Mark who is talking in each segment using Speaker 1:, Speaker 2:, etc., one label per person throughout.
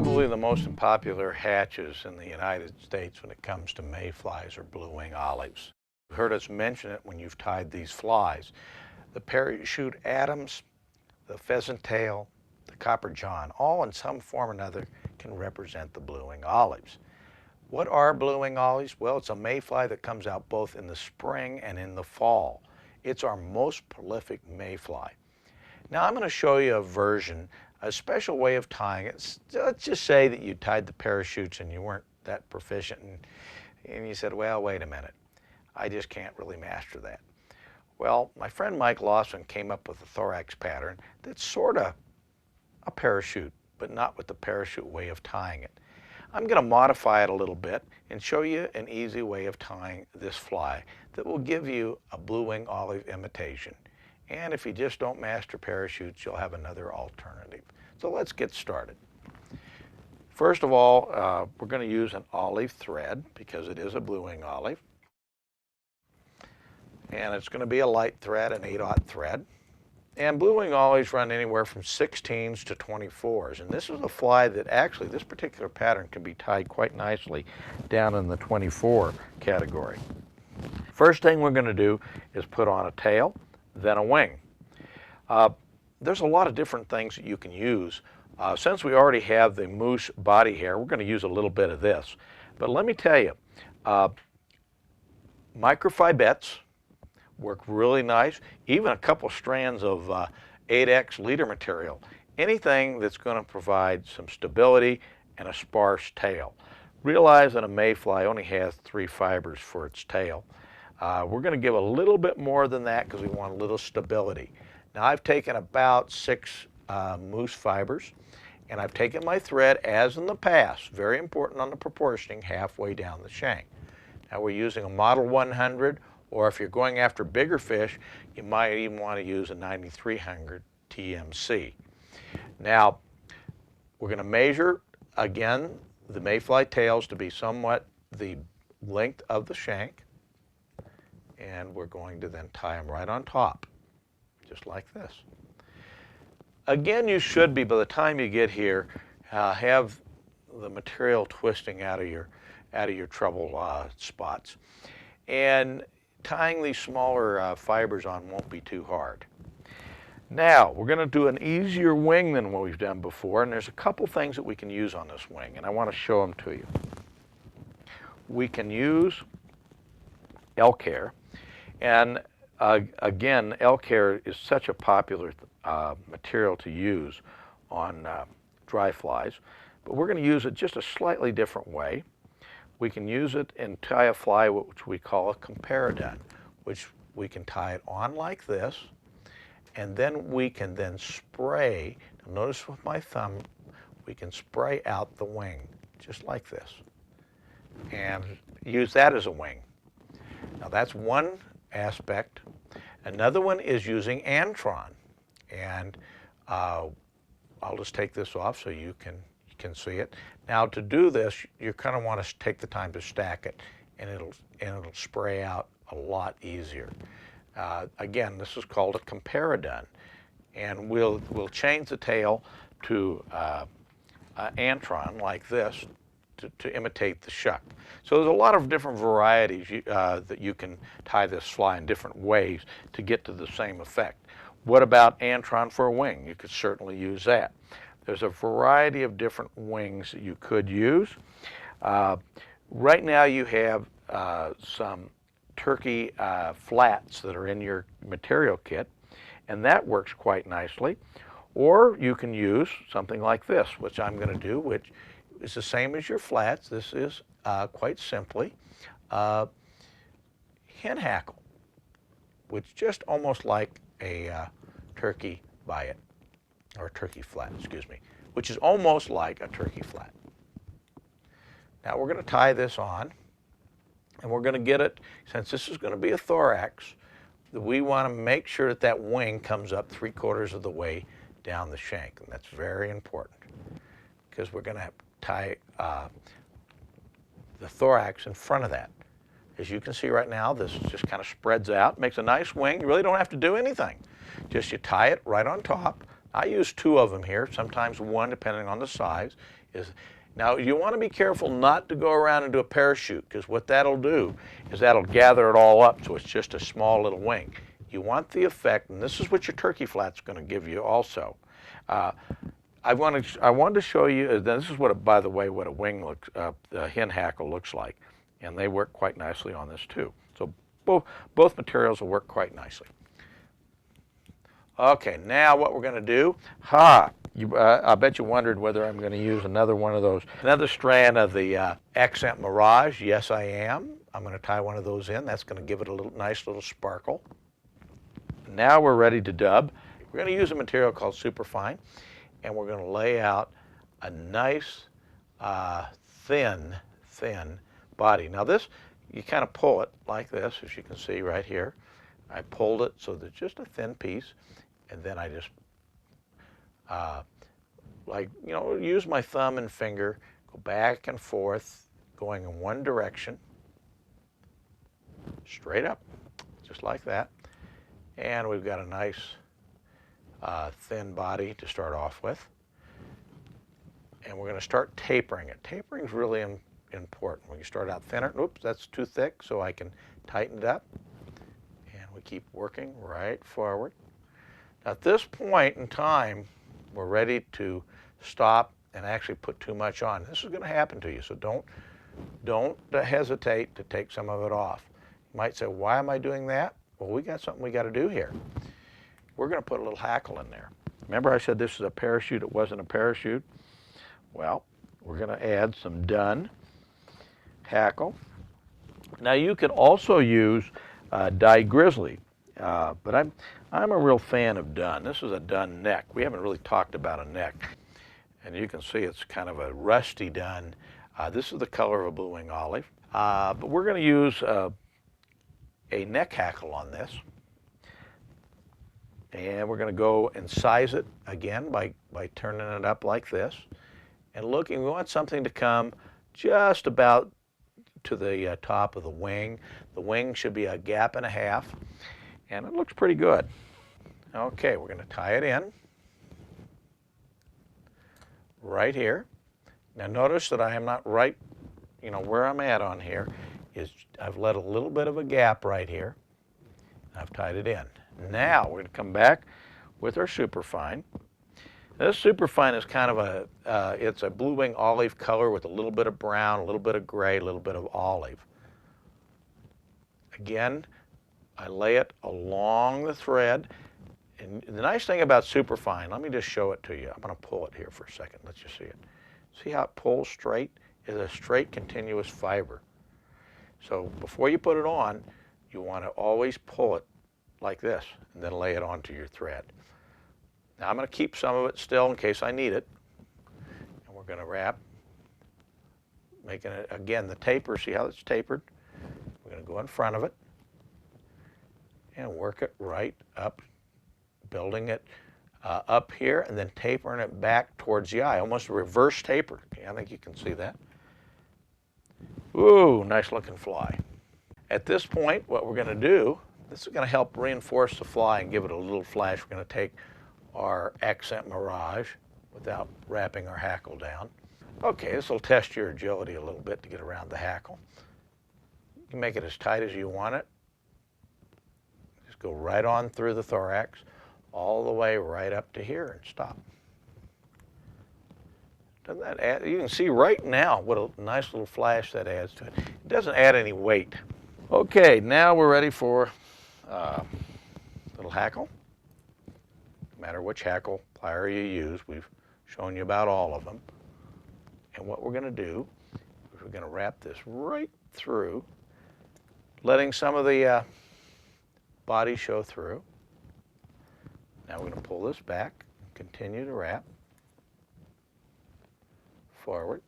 Speaker 1: Probably the most popular hatches in the United States when it comes to mayflies are blue-wing olives. You've heard us mention it when you've tied these flies. The parachute Adams, the pheasant tail, the copper john, all in some form or another can represent the blue-wing olives. What are blue-wing olives? Well, it's a mayfly that comes out both in the spring and in the fall. It's our most prolific mayfly. Now I'm going to show you a version, a special way of tying it. Let's just say that you tied the parachutes and you weren't that proficient and you said, well, wait a minute, I just can't really master that. Well, my friend Mike Lawson came up with a thorax pattern that's sort of a parachute, but not with the parachute way of tying it. I'm going to modify it a little bit and show you an easy way of tying this fly that will give you a blue-wing olive imitation. And if you just don't master parachutes, you'll have another alternative. So let's get started. First of all, we're going to use an olive thread because it is a blue-wing olive. And it's going to be a light thread, an 8/0 thread. And blue-wing olives run anywhere from 16s to 24s. And this is a fly that actually, this particular pattern can be tied quite nicely down in the 24 category. First thing we're going to do is put on a tail, then a wing. There's a lot of different things that you can use. Since we already have the moose body hair, we're going to use a little bit of this. But let me tell you, microfibettes work really nice. Even a couple strands of 8X leader material. Anything that's going to provide some stability and a sparse tail. Realize that a mayfly only has 3 fibers for its tail. We're going to give a little bit more than that because we want a little stability. Now I've taken about 6 moose fibers and I've taken my thread as in the past, very important on the proportioning, halfway down the shank. Now we're using a Model 100, or if you're going after bigger fish, you might even want to use a 9300 TMC. Now we're going to measure again the mayfly tails to be somewhat the length of the shank. And we're going to then tie them right on top, just like this. Again, you should be, by the time you get here, have the material twisting out of your trouble spots. And tying these smaller fibers on won't be too hard. Now, we're going to do an easier wing than what we've done before, and there's a couple things that we can use on this wing, and I want to show them to you. We can use elk hair. And again, elk hair is such a popular material to use on dry flies, but we're going to use it just a slightly different way. We can use it and tie a fly which we call a comparadun, which we can tie it on like this, and then we can then spray. Now notice with my thumb, we can spray out the wing, just like this, and use that as a wing. Now that's one aspect. Another one is using Antron, and I'll just take this off so you can see it. Now to do this, you kind of want to take the time to stack it, and it'll spray out a lot easier. Again, this is called a comparadun, and we'll change the tail to Antron like this to imitate the shuck. So there's a lot of different varieties that you can tie this fly in different ways to get to the same effect. What about Antron for a wing? You could certainly use that. There's a variety of different wings that you could use. Right now you have some turkey flats that are in your material kit, and that works quite nicely. Or you can use something like this, which I'm going to do, which is the same as your flats. This is quite simply hen hackle, which just almost like a turkey biot, or turkey flat, excuse me, which is almost like a turkey flat. Now we're going to tie this on, and we're going to get it, since this is going to be a thorax, that we want to make sure that that wing comes up 3/4 of the way down the shank, and that's very important because we're going to tie the thorax in front of that. As you can see right now, this just kind of spreads out, makes a nice wing. You really don't have to do anything. Just you tie it right on top, I use 2 of them here, sometimes 1 depending on the size. Now you want to be careful not to go around and do a parachute, because what that'll do is that'll gather it all up so it's just a small little wing. You want the effect, and this is what your turkey flat's going to give you also. I wanted to show you, this is what, by the way, what a wing looks, the hen hackle looks like, and they work quite nicely on this too. So both materials will work quite nicely. Okay, now what we're going to do, I bet you wondered whether I'm going to use another one of those, another strand of the Accent Mirage. Yes, I am. I'm going to tie one of those in. That's going to give it a nice little sparkle. Now we're ready to dub. We're going to use a material called Superfine, and we're going to lay out a nice thin body. Now this, you kind of pull it like this, as you can see right here. I pulled it so there's just a thin piece, and then I just use my thumb and finger, go back and forth, going in one direction, straight up, just like that. And we've got a nice thin body to start off with. And we're going to start tapering it. Tapering is really important. When you start out thinner, oops, that's too thick, so I can tighten it up. And we keep working right forward. Now, at this point in time, we're ready to stop and actually put too much on. This is going to happen to you, so don't hesitate to take some of it off. You might say, why am I doing that? Well, we got something we got to do here. We're going to put a little hackle in there. Remember I said this is a parachute, it wasn't a parachute? Well, we're going to add some dun hackle. Now you could also use dyed grizzly, but I'm a real fan of dun. This is a dun neck. We haven't really talked about a neck. And you can see it's kind of a rusty dun. This is the color of a blue-wing olive. But we're going to use a neck hackle on this. And we're going to go and size it again by turning it up like this. And looking, we want something to come just about to the top of the wing. The wing should be a gap and a half. And it looks pretty good. Okay, we're going to tie it in right here. Now notice that I am not right, where I'm at on here is I've let a little bit of a gap right here. I've tied it in. Now we're going to come back with our Superfine. This Superfine is kind of it's a blue-wing olive color with a little bit of brown, a little bit of gray, a little bit of olive. Again, I lay it along the thread. And the nice thing about Superfine, let me just show it to you. I'm going to pull it here for a second. Let you see it. See how it pulls straight? It's a straight, continuous fiber. So before you put it on, you want to always pull it like this and then lay it onto your thread. Now I'm going to keep some of it still in case I need it. And we're going to wrap, making it, again, the taper, see how it's tapered? We're going to go in front of it and work it right up, building it up here and then tapering it back towards the eye, almost a reverse taper. Okay, I think you can see that. Ooh, nice looking fly. At this point, what we're going to do, this is going to help reinforce the fly and give it a little flash. We're going to take our Accent Mirage without wrapping our hackle down. Okay, this will test your agility a little bit to get around the hackle. You can make it as tight as you want it. Just go right on through the thorax, all the way right up to here and stop. Doesn't that add, you can see right now what a nice little flash that adds to it. It doesn't add any weight. Okay, now we're ready for little hackle. No matter which hackle plier you use, we've shown you about all of them. And what we're going to do is we're going to wrap this right through, letting some of the body show through. Now we're going to pull this back, continue to wrap forward,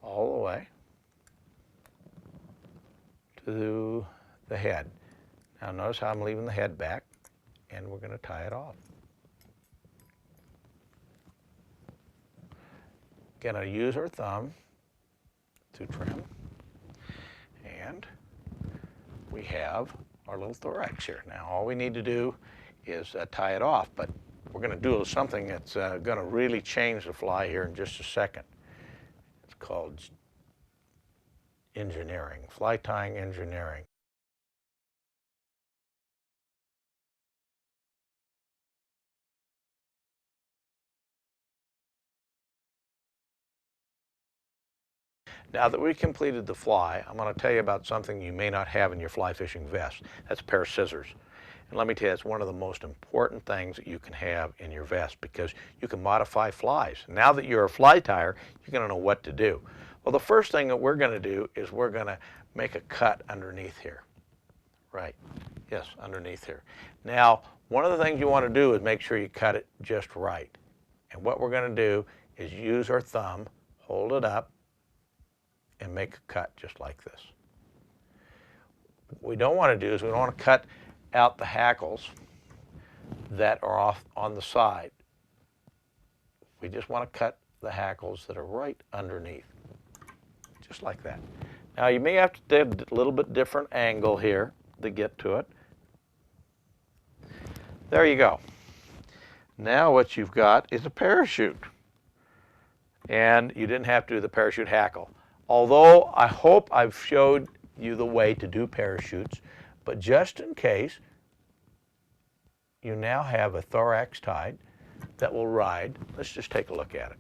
Speaker 1: all the way to the head. Now notice how I'm leaving the head back, and we're going to tie it off. Going to use our thumb to trim, and we have our little thorax here. Now all we need to do is tie it off, but we're going to do something that's going to really change the fly here in just a second. It's called engineering, fly tying engineering. Now that we've completed the fly, I'm going to tell you about something you may not have in your fly fishing vest. That's a pair of scissors. And let me tell you, it's one of the most important things that you can have in your vest because you can modify flies. Now that you're a fly tyer, you're going to know what to do. Well, the first thing that we're going to do is we're going to make a cut underneath here. Right. Yes, underneath here. Now, one of the things you want to do is make sure you cut it just right. And what we're going to do is use our thumb, hold it up, and make a cut just like this. What we don't want to do is we don't want to cut out the hackles that are off on the side. We just want to cut the hackles that are right underneath, just like that. Now you may have to do a little bit different angle here to get to it. There you go. Now what you've got is a parachute. And you didn't have to do the parachute hackle. Although I hope I've showed you the way to do parachutes, but just in case, you now have a thorax tied that will ride. Let's just take a look at it.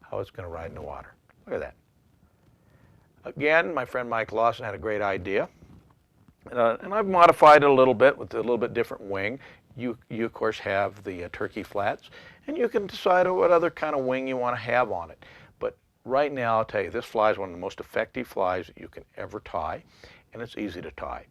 Speaker 1: How it's going to ride in the water. Look at that. Again, my friend Mike Lawson had a great idea. And I've modified it a little bit with a little bit different wing. You of course have the turkey flats, and you can decide what other kind of wing you want to have on it. But right now, I'll tell you, this fly is one of the most effective flies that you can ever tie, and it's easy to tie.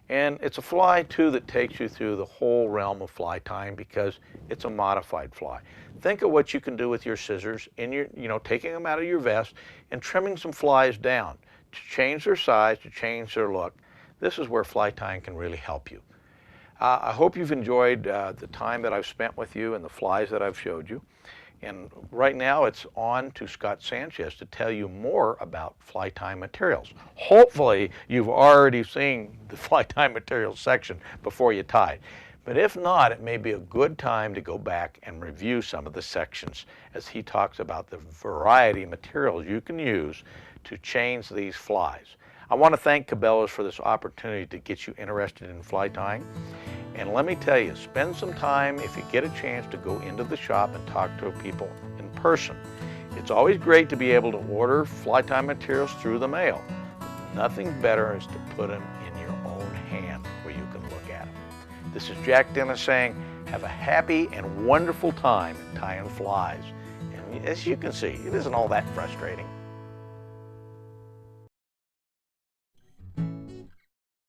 Speaker 1: And it's a fly, too, that takes you through the whole realm of fly tying because it's a modified fly. Think of what you can do with your scissors, taking them out of your vest and trimming some flies down to change their size, to change their look. This is where fly tying can really help you. I hope you've enjoyed the time that I've spent with you and the flies that I've showed you. And right now it's on to Scott Sanchez to tell you more about fly tying materials. Hopefully you've already seen the fly tying materials section before you tie. But if not, it may be a good time to go back and review some of the sections as he talks about the variety of materials you can use to change these flies. I want to thank Cabela's for this opportunity to get you interested in fly tying. And let me tell you, spend some time if you get a chance to go into the shop and talk to people in person. It's always great to be able to order fly tying materials through the mail. Nothing better is to put them in your own hand where you can look at them. This is Jack Dennis saying, have a happy and wonderful time tying flies. And as you can see, it isn't all that frustrating.